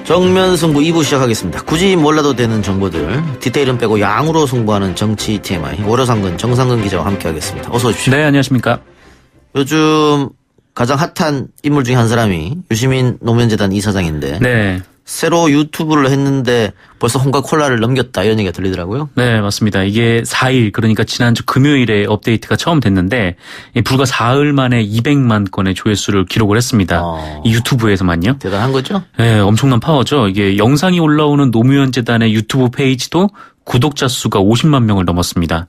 정면 승부 2부 시작하겠습니다. 굳이 몰라도 되는 정보들, 디테일은 빼고 양으로 승부하는 정치 TMI, 월요상근 정상근 기자와 함께하겠습니다. 어서 오십시오. 네, 안녕하십니까. 요즘 가장 핫한 인물 중에 한 사람이 유시민 노무현재단 이사장인데 네. 새로 유튜브를 했는데 벌써 홍카콜라를 넘겼다 이런 얘기가 들리더라고요. 네, 맞습니다. 이게 4일, 그러니까 지난주 금요일에 업데이트가 처음 됐는데 불과 4일 만에 200만 건의 조회수를 기록을 했습니다. 이 유튜브에서만요. 대단한 거죠? 네, 엄청난 파워죠. 이게 영상이 올라오는 노무현 재단의 유튜브 페이지도 구독자 수가 50만 명을 넘었습니다.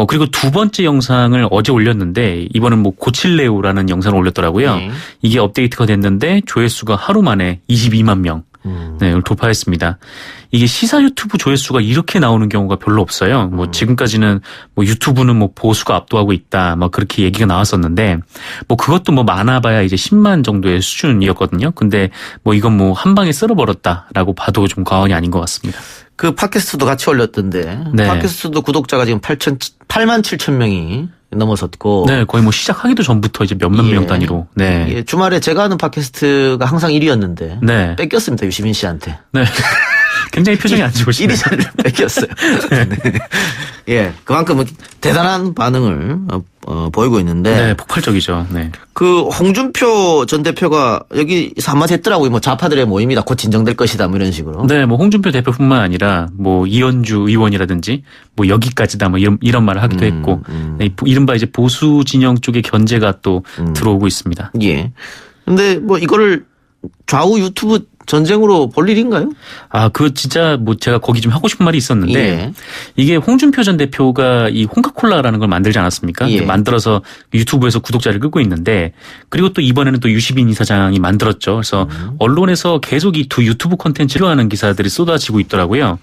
그리고 두 번째 영상을 어제 올렸는데 이번엔 뭐 고칠래요라는 영상을 올렸더라고요. 이게 업데이트가 됐는데 조회수가 하루 만에 22만 명. 네, 이걸 돌파했습니다. 이게 시사 유튜브 조회수가 이렇게 나오는 경우가 별로 없어요. 뭐 지금까지는 뭐 유튜브는 뭐 보수가 압도하고 있다, 뭐 그렇게 얘기가 나왔었는데 뭐 그것도 뭐 많아봐야 이제 10만 정도의 수준이었거든요. 근데 뭐 이건 뭐 한 방에 쓸어버렸다라고 봐도 좀 과언이 아닌 것 같습니다. 그 팟캐스트도 같이 올렸던데 네. 팟캐스트도 구독자가 지금 8만 7천 명이 넘어섰고. 네, 거의 뭐 시작하기도 전부터 이제 몇몇 명 단위로. 네. 예, 주말에 제가 하는 팟캐스트가 항상 1위였는데. 네. 뺏겼습니다, 유시민 씨한테. 네. 굉장히 표정이 안 좋으시네요. 1위 자리를 뺏겼어요. 네. 예, 그만큼 대단한 반응을 보이고 있는데. 네, 폭발적이죠. 네. 그 홍준표 전 대표가 여기서 한마디 했더라고요. 뭐 좌파들의 모임이다. 곧 진정될 것이다. 뭐 이런 식으로. 네, 뭐 홍준표 대표뿐만 아니라 뭐 이현주 의원이라든지 뭐 여기까지다 뭐 이런 말을 하기도 했고. 네, 이른바 이제 보수 진영 쪽의 견제가 또 들어오고 있습니다. 예. 근데 뭐 이거를 좌우 유튜브 전쟁으로 볼 일인가요? 아, 그 진짜 뭐 제가 거기 좀 하고 싶은 말이 있었는데 예. 이게 홍준표 전 대표가 이 홍카콜라라는 걸 만들지 않았습니까? 예. 만들어서 유튜브에서 구독자를 끌고 있는데 그리고 또 이번에는 또 유시민 이사장이 만들었죠. 그래서 언론에서 계속 이 두 유튜브 콘텐츠를 하는 기사들이 쏟아지고 있더라고요.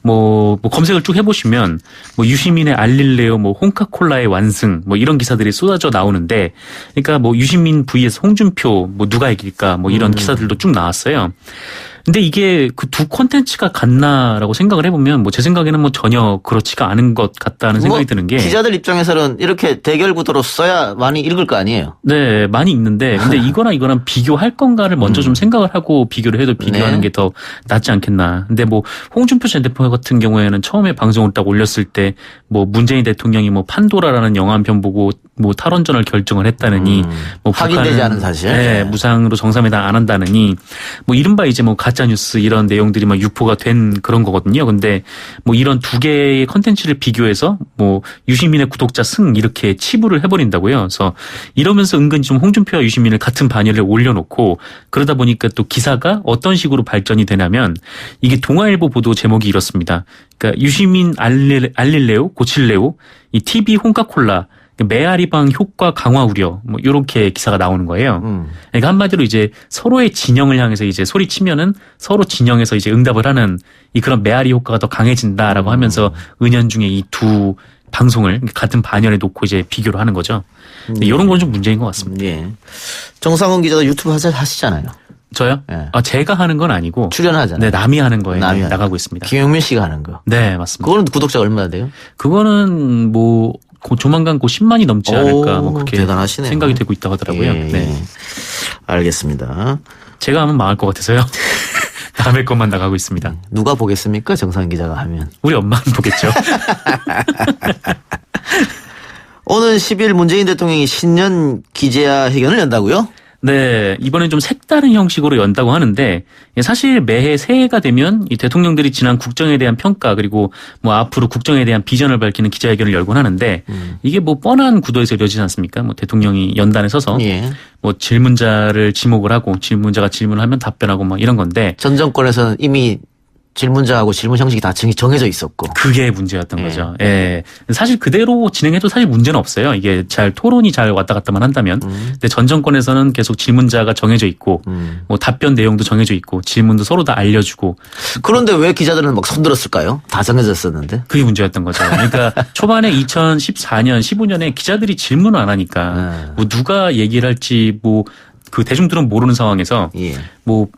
뭐 검색을 쭉 해보시면 뭐 유시민의 알릴레오, 뭐 홍카콜라의 완승, 뭐 이런 기사들이 쏟아져 나오는데 그러니까 뭐 유시민 vs 홍준표 뭐 누가 이길까 뭐 이런 기사들도 쭉 나왔어요. 근데 이게 그 두 콘텐츠가 같나라고 생각을 해보면 뭐 제 생각에는 뭐 전혀 그렇지가 않은 것 같다는 생각이 드는 게 기자들 입장에서는 이렇게 대결 구도로 써야 많이 읽을 거 아니에요? 네, 많이 읽는데 근데 이거랑 비교할 건가를 먼저 좀 생각을 하고 비교를 해도 비교하는 게 더 낫지 않겠나. 근데 뭐 홍준표 전 대표 같은 경우에는 처음에 방송을 딱 올렸을 때 뭐 문재인 대통령이 뭐 판도라라는 영화 한 편 보고 뭐 탈원전을 결정을 했다느니 뭐 확인되지 않은 사실. 네, 무상으로 정상회담 안 한다느니 뭐 이른바 이제 뭐 가짜 뉴스 이런 내용들이 막 유포가 된 그런 거거든요. 근데 뭐 이런 두 개의 컨텐츠를 비교해서 뭐 유시민의 구독자 승 이렇게 치부를 해버린다고요. 그래서 이러면서 은근히 좀 홍준표와 유시민을 같은 반열에 올려놓고 그러다 보니까 또 기사가 어떤 식으로 발전이 되냐면 이게 동아일보 보도 제목이 이렇습니다. 그러니까 유시민 알릴레오 고칠레오 이 TV 홍카콜라 메아리방 효과 강화 우려 뭐 이렇게 기사가 나오는 거예요. 그러니까 한마디로 이제 서로의 진영을 향해서 이제 소리치면은 서로 진영에서 이제 응답을 하는 이 그런 메아리 효과가 더 강해진다라고 하면서 은연중에 이 두 방송을 같은 반열에 놓고 이제 비교를 하는 거죠. 이런 건 좀 문제인 것 같습니다. 예. 정상훈 기자도 유튜브 하시잖아요. 저요? 예. 아, 제가 하는 건 아니고 출연하잖아요. 네, 남이 하는 거에 남이 나가고 있습니다. 김용민 씨가 하는 거. 네, 맞습니다. 그거는 구독자가 얼마나 돼요? 그거는 뭐 조만간 10만이 넘지 않을까 뭐 그렇게 대단하시네요. 생각이 되고 있다고 하더라고요. 예, 네. 알겠습니다. 제가 하면 망할 것 같아서요. 남의 것만 나가고 있습니다. 누가 보겠습니까? 정상훈 기자가 하면. 우리 엄마는 보겠죠. 오늘 10일 문재인 대통령이 신년 기자회견을 연다고요? 네, 이번엔 좀 색다른 형식으로 연다고 하는데 사실 매해 새해가 되면 이 대통령들이 지난 국정에 대한 평가 그리고 뭐 앞으로 국정에 대한 비전을 밝히는 기자회견을 열곤 하는데 이게 뭐 뻔한 구도에서 이루어지지 않습니까? 뭐 대통령이 연단에 서서 예. 뭐 질문자를 지목을 하고 질문자가 질문을 하면 답변하고 막 이런 건데 전 정권에서는 이미 질문자하고 질문 형식이 다 정해져 있었고. 그게 문제였던 거죠. 예. 사실 그대로 진행해도 사실 문제는 없어요. 이게 토론이 잘 왔다 갔다만 한다면. 근데 전 정권에서는 계속 질문자가 정해져 있고, 뭐 답변 내용도 정해져 있고, 질문도 서로 다 알려주고. 그런데 왜 기자들은 막 손들었을까요? 다 정해졌었는데. 그게 문제였던 거죠. 그러니까 초반에 2014년, 15년에 기자들이 질문을 안 하니까, 뭐 누가 얘기를 할지 뭐 그 대중들은 모르는 상황에서, 예. 뭐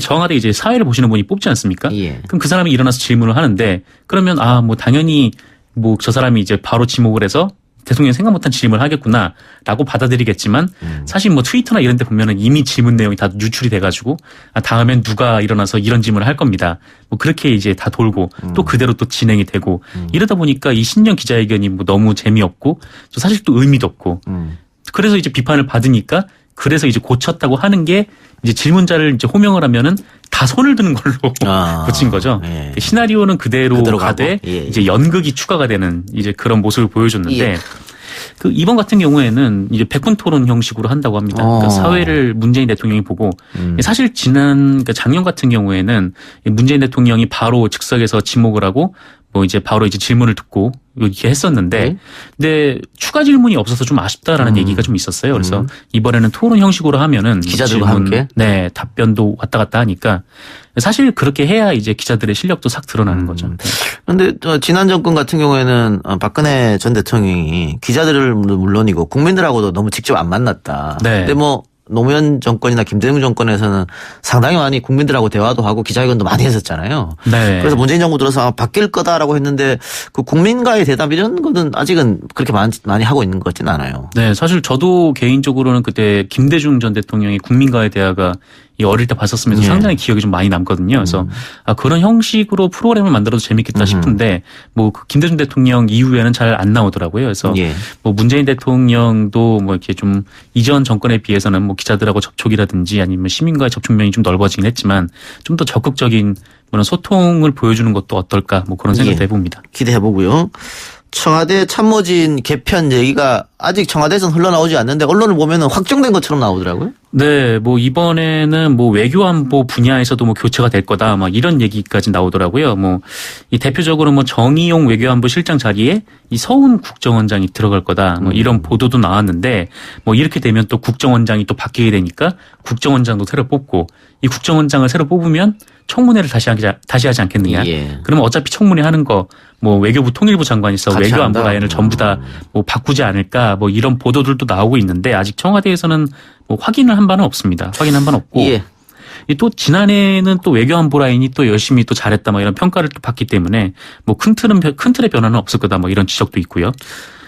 정하되 이제 사회를 보시는 분이 뽑지 않습니까? 예. 그럼 그 사람이 일어나서 질문을 하는데 그러면 뭐 당연히 뭐 저 사람이 이제 바로 지목을 해서 대통령이 생각 못한 질문을 하겠구나라고 받아들이겠지만 사실 뭐 트위터나 이런 데 보면은 이미 질문 내용이 다 유출이 돼가지고 다음엔 누가 일어나서 이런 질문을 할 겁니다. 뭐 그렇게 이제 다 돌고 또 그대로 또 진행이 되고 이러다 보니까 이 신년 기자회견이 뭐 너무 재미없고 또 사실 또 의미도 없고 그래서 이제 비판을 받으니까 그래서 이제 고쳤다고 하는 게 이제 질문자를 이제 호명을 하면은 다 손을 드는 걸로 고친 거죠. 예. 시나리오는 그대로 가되 예. 이제 연극이 추가가 되는 이제 그런 모습을 보여줬는데 예. 그 이번 같은 경우에는 이제 백분 토론 형식으로 한다고 합니다. 그러니까 사회를 문재인 대통령이 보고 사실 그러니까 작년 같은 경우에는 문재인 대통령이 바로 즉석에서 지목을 하고 뭐 이제 바로 이제 질문을 듣고 이렇게 했었는데 근데 추가 질문이 없어서 좀 아쉽다라는 얘기가 좀 있었어요. 그래서 이번에는 토론 형식으로 하면은 기자들과 함께 네, 답변도 왔다 갔다 하니까 사실 그렇게 해야 이제 기자들의 실력도 싹 드러나는 거죠. 그런데 지난 정권 같은 경우에는 박근혜 전 대통령이 기자들을 물론이고 국민들하고도 너무 직접 안 만났다. 네. 근데 뭐 노무현 정권이나 김대중 정권에서는 상당히 많이 국민들하고 대화도 하고 기자회견도 많이 했었잖아요. 네. 그래서 문재인 정부 들어서 바뀔 거다라고 했는데 그 국민과의 대담 이런 거는 아직은 그렇게 많이 하고 있는 것 같지는 않아요. 네, 사실 저도 개인적으로는 그때 김대중 전 대통령이 국민과의 대화가 이 어릴 때 봤었으면서 상당히 기억이 좀 많이 남거든요. 그래서 그런 형식으로 프로그램을 만들어도 재밌겠다 싶은데 뭐 그 김대중 대통령 이후에는 잘 안 나오더라고요. 그래서 뭐 문재인 대통령도 뭐 이렇게 좀 이전 정권에 비해서는 뭐 기자들하고 접촉이라든지 아니면 시민과의 접촉면이 좀 넓어지긴 했지만 좀 더 적극적인 그런 소통을 보여주는 것도 어떨까 뭐 그런 생각도 해봅니다. 기대해 보고요. 청와대 참모진 개편 얘기가 아직 청와대에서는 흘러나오지 않는데 언론을 보면은 확정된 것처럼 나오더라고요. 네, 뭐 이번에는 뭐 외교안보 분야에서도 뭐 교체가 될 거다, 막 이런 얘기까지 나오더라고요. 뭐 이 대표적으로 뭐 정의용 외교안보 실장 자리에 이 서훈 국정원장이 들어갈 거다, 뭐 이런 보도도 나왔는데 뭐 이렇게 되면 또 국정원장이 또 바뀌게 되니까 국정원장도 새로 뽑고 이 국정원장을 새로 뽑으면 청문회를 다시 하지 않겠느냐. 그러면 어차피 청문회 하는 거 뭐 외교부 통일부 장관이 있어 외교안보 라인을 전부 다 뭐 바꾸지 않을까 뭐 이런 보도들도 나오고 있는데 아직 청와대에서는 뭐 확인을 한 바는 없습니다. 확인한 바는 없고. 또 지난해에는 또 외교안보 라인이 또 열심히 또 잘했다 뭐 이런 평가를 또 받기 때문에 뭐 큰 틀의 변화는 없을 거다 뭐 이런 지적도 있고요.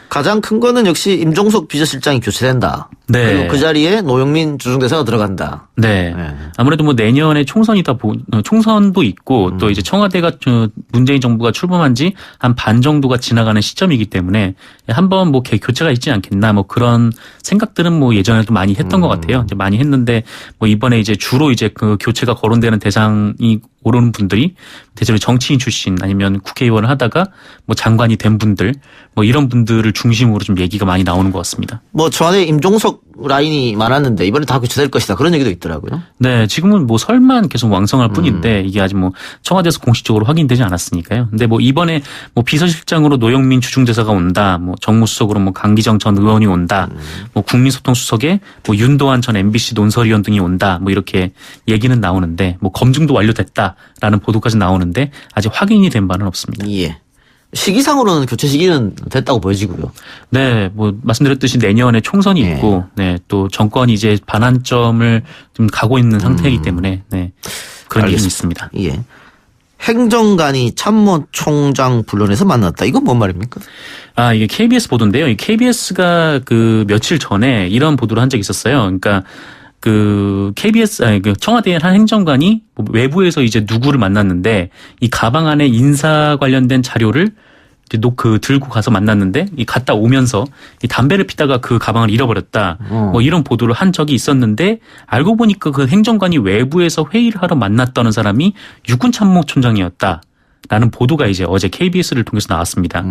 가장 큰 거는 역시 임종석 비서실장이 교체된다. 네. 그리고 그 자리에 노영민 주중대사가 들어간다. 네. 아무래도 뭐 내년에 총선도 있고 또 이제 청와대가 문재인 정부가 출범한 지 한 반 정도가 지나가는 시점이기 때문에 한번 뭐 교체가 있지 않겠나 뭐 그런 생각들은 뭐 예전에도 많이 했던 것 같아요. 이제 많이 했는데 뭐 이번에 이제 주로 이제 그 교체가 거론되는 대상이 오르는 분들이 대체로 정치인 출신 아니면 국회의원을 하다가 뭐 장관이 된 분들 뭐 이런 분들을 중심으로 좀 얘기가 많이 나오는 것 같습니다. 뭐 청와대 임종석 라인이 많았는데 이번에 다 교체될 것이다 그런 얘기도 있더라고요. 네, 지금은 뭐 설만 계속 왕성할 뿐인데 이게 아직 뭐 청와대에서 공식적으로 확인되지 않았으니까요. 근데 뭐 이번에 뭐 비서실장으로 노영민 주중대사가 온다, 뭐 정무수석으로 뭐 강기정 전 의원이 온다, 뭐 국민소통수석에 뭐 윤도한 전 MBC 논설위원 등이 온다, 뭐 이렇게 얘기는 나오는데 뭐 검증도 완료됐다라는 보도까지 나오는데 아직 확인이 된 바는 없습니다. 시기상으로는 교체 시기는 됐다고 보여지고요. 네, 뭐 말씀드렸듯이 내년에 총선이 있고, 네, 또 정권이 이제 반환점을 좀 가고 있는 상태이기 때문에, 네, 그런 얘기는 있습니다. 행정관이 참모총장 불러내서 만났다. 이건 뭔 말입니까? 이게 KBS 보도인데요. 이 KBS가 그 며칠 전에 이런 보도를 한 적이 있었어요. 그러니까 그 청와대의 한 행정관이 외부에서 이제 누구를 만났는데 이 가방 안에 인사 관련된 자료를 들고 가서 만났는데 이 갔다 오면서 이 담배를 피다가 그 가방을 잃어버렸다. 뭐 이런 보도를 한 적이 있었는데 알고 보니까 그 행정관이 외부에서 회의를 하러 만났다는 사람이 육군참모총장이었다. 라는 보도가 이제 어제 KBS를 통해서 나왔습니다.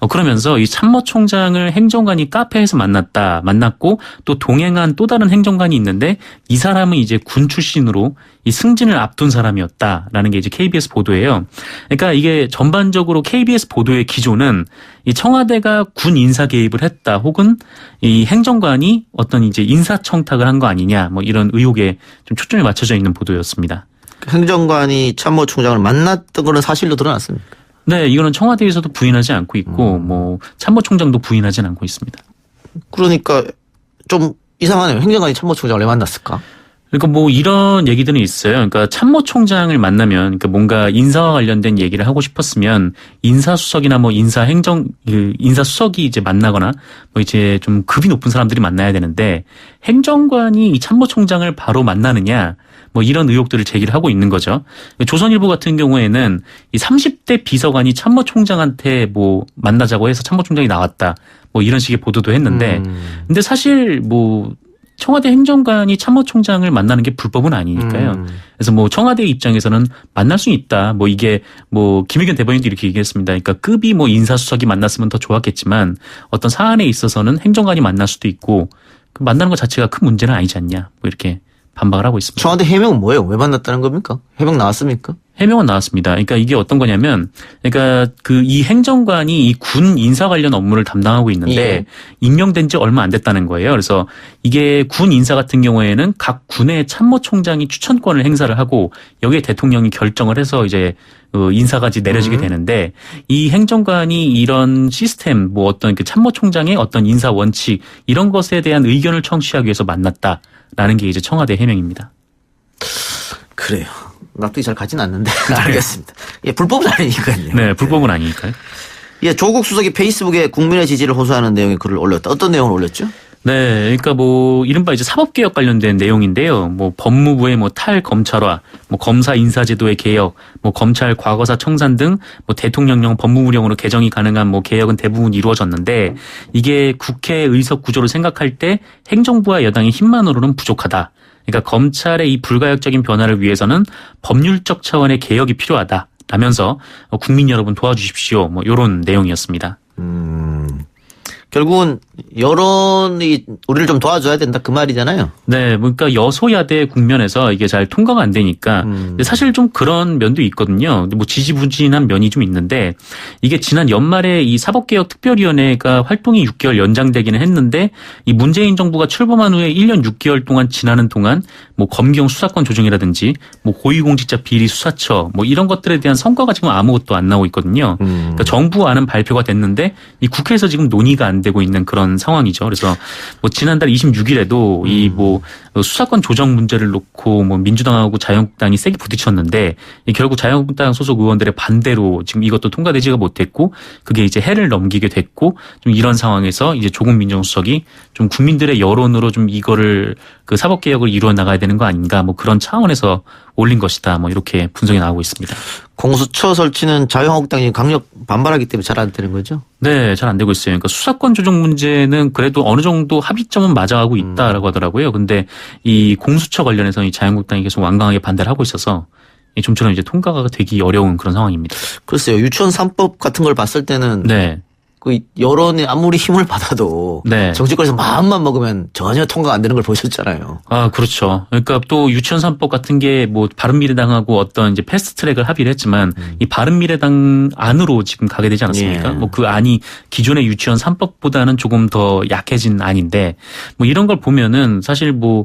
그러면서 이 참모총장을 행정관이 카페에서 만났고 또 동행한 또 다른 행정관이 있는데 이 사람은 이제 군 출신으로 이 승진을 앞둔 사람이었다라는 게 이제 KBS 보도예요. 그러니까 이게 전반적으로 KBS 보도의 기조는 이 청와대가 군 인사 개입을 했다 혹은 이 행정관이 어떤 이제 인사청탁을 한 거 아니냐 뭐 이런 의혹에 좀 초점이 맞춰져 있는 보도였습니다. 행정관이 참모총장을 만났던 거는 사실로 드러났습니까? 네, 이거는 청와대에서도 부인하지 않고 있고 뭐 참모총장도 부인하지 않고 있습니다. 그러니까 좀 이상하네요. 행정관이 참모총장을 왜 만났을까? 그러니까 뭐 이런 얘기들은 있어요. 그러니까 참모총장을 만나면 그러니까 뭔가 인사와 관련된 얘기를 하고 싶었으면 인사수석이나 뭐 인사수석이 이제 만나거나 뭐 이제 좀 급이 높은 사람들이 만나야 되는데 행정관이 이 참모총장을 바로 만나느냐 뭐 이런 의혹들을 제기를 하고 있는 거죠. 조선일보 같은 경우에는 이 30대 비서관이 참모총장한테 뭐 만나자고 해서 참모총장이 나왔다. 뭐 이런 식의 보도도 했는데 근데 사실 뭐 청와대 행정관이 참모총장을 만나는 게 불법은 아니니까요. 그래서 뭐 청와대 입장에서는 만날 수 있다. 뭐 이게 뭐 김의겸 대변인도 이렇게 얘기했습니다. 그러니까 급이 뭐 인사수석이 만났으면 더 좋았겠지만 어떤 사안에 있어서는 행정관이 만날 수도 있고 그 만나는 것 자체가 큰 문제는 아니지 않냐. 뭐 이렇게 반박을 하고 있습니다. 청와대 해명은 뭐예요? 왜 만났다는 겁니까? 해명 나왔습니까? 해명은 나왔습니다. 그러니까 이게 어떤 거냐면, 그러니까 그 이 행정관이 이 군 인사 관련 업무를 담당하고 있는데 예. 임명된 지 얼마 안 됐다는 거예요. 그래서 이게 군 인사 같은 경우에는 각 군의 참모총장이 추천권을 행사를 하고 여기에 대통령이 결정을 해서 이제 인사까지 내려지게 되는데 이 행정관이 이런 시스템, 뭐 어떤 그 참모총장의 어떤 인사 원칙 이런 것에 대한 의견을 청취하기 위해서 만났다라는 게 이제 청와대 해명입니다. 그래요. 납득이 잘 가진 않는데. 알겠습니다. 예, 불법은 아니니까요. 네, 불법은 아니니까요. 예, 조국 수석이 페이스북에 국민의 지지를 호소하는 내용의 글을 올렸다. 어떤 내용을 올렸죠? 네, 그러니까 뭐 이른바 이제 사법개혁 관련된 내용인데요. 뭐 법무부의 뭐 탈검찰화, 뭐 검사 인사제도의 개혁, 뭐 검찰 과거사 청산 등 뭐 대통령령 법무부령으로 개정이 가능한 뭐 개혁은 대부분 이루어졌는데 이게 국회 의석 구조를 생각할 때 행정부와 여당의 힘만으로는 부족하다. 그러니까 검찰의 이 불가역적인 변화를 위해서는 법률적 차원의 개혁이 필요하다. 라면서 국민 여러분 도와주십시오. 뭐 이런 내용이었습니다. 결국은 여론이 우리를 좀 도와줘야 된다 그 말이잖아요. 네, 그러니까 여소야대 국면에서 이게 잘 통과가 안 되니까 근데 사실 좀 그런 면도 있거든요. 뭐 지지부진한 면이 좀 있는데 이게 지난 연말에 이 사법개혁 특별위원회가 활동이 6개월 연장되기는 했는데 이 문재인 정부가 출범한 후에 1년 6개월 동안 지나는 동안 뭐 검경 수사권 조정이라든지 뭐 고위공직자 비리 수사처 뭐 이런 것들에 대한 성과가 지금 아무것도 안 나오고 있거든요. 그러니까 정부안은 발표가 됐는데 이 국회에서 지금 논의가 안 되고 있는 그런 상황이죠. 그래서 뭐 지난달 26일에도 이 뭐 수사권 조정 문제를 놓고 뭐 민주당하고 자유한국당이 세게 부딪혔는데 결국 자유한국당 소속 의원들의 반대로 지금 이것도 통과되지가 못했고 그게 이제 해를 넘기게 됐고 좀 이런 상황에서 이제 조국 민정수석이 좀 국민들의 여론으로 좀 이거를 그 사법개혁을 이루어 나가야 되는 거 아닌가 뭐 그런 차원에서 올린 것이다 뭐 이렇게 분석이 나오고 있습니다. 공수처 설치는 자유한국당이 강력 반발하기 때문에 잘 안 되는 거죠? 네, 잘 안 되고 있어요. 그러니까 수사권 조정 문제는 그래도 어느 정도 합의점은 맞아가고 있다라고 하더라고요. 근데 이 공수처 관련해서 이 자유한국당이 계속 완강하게 반대를 하고 있어서 좀처럼 이제 통과가 되기 어려운 그런 상황입니다. 글쎄요. 유치원 3법 같은 걸 봤을 때는 네. 그 여론이 아무리 힘을 받아도 네. 정치권에서 마음만 먹으면 전혀 통과가 안 되는 걸 보셨잖아요. 아, 그렇죠. 그러니까 또 유치원 3법 같은 게 뭐 바른미래당하고 어떤 이제 패스트 트랙을 합의를 했지만 이 바른미래당 안으로 지금 가게 되지 않았습니까? 예. 뭐 그 안이 기존의 유치원 3법보다는 조금 더 약해진 안인데 뭐 이런 걸 보면은 사실 뭐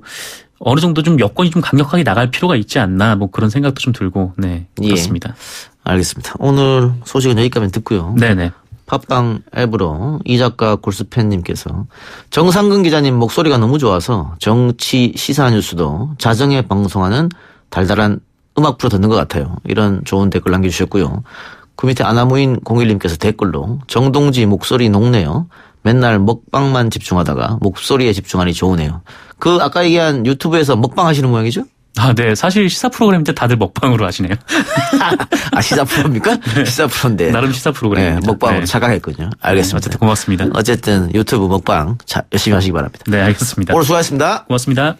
어느 정도 좀 여건이 좀 강력하게 나갈 필요가 있지 않나 뭐 그런 생각도 좀 들고 네, 그렇습니다. 예. 알겠습니다. 오늘 소식은 여기까지 듣고요. 네네. 팟빵 앱으로 이 작가 골수팬님께서 정상근 기자님 목소리가 너무 좋아서 정치 시사 뉴스도 자정에 방송하는 달달한 음악 프로 듣는 것 같아요. 이런 좋은 댓글 남겨주셨고요. 그 밑에 아나무인 01님께서 댓글로 정동지 목소리 녹네요. 맨날 먹방만 집중하다가 목소리에 집중하니 좋으네요. 그 아까 얘기한 유튜브에서 먹방 하시는 모양이죠? 아, 네. 사실 시사 프로그램인데 다들 먹방으로 하시네요. 아, 시사 프로입니까? 네. 시사 프로인데. 나름 시사 프로그램입니다. 네, 먹방으로 네. 착각했군요. 알겠습니다. 어쨌든 고맙습니다. 어쨌든 유튜브 먹방 열심히 하시기 바랍니다. 네, 알겠습니다. 오늘 수고하셨습니다. 고맙습니다.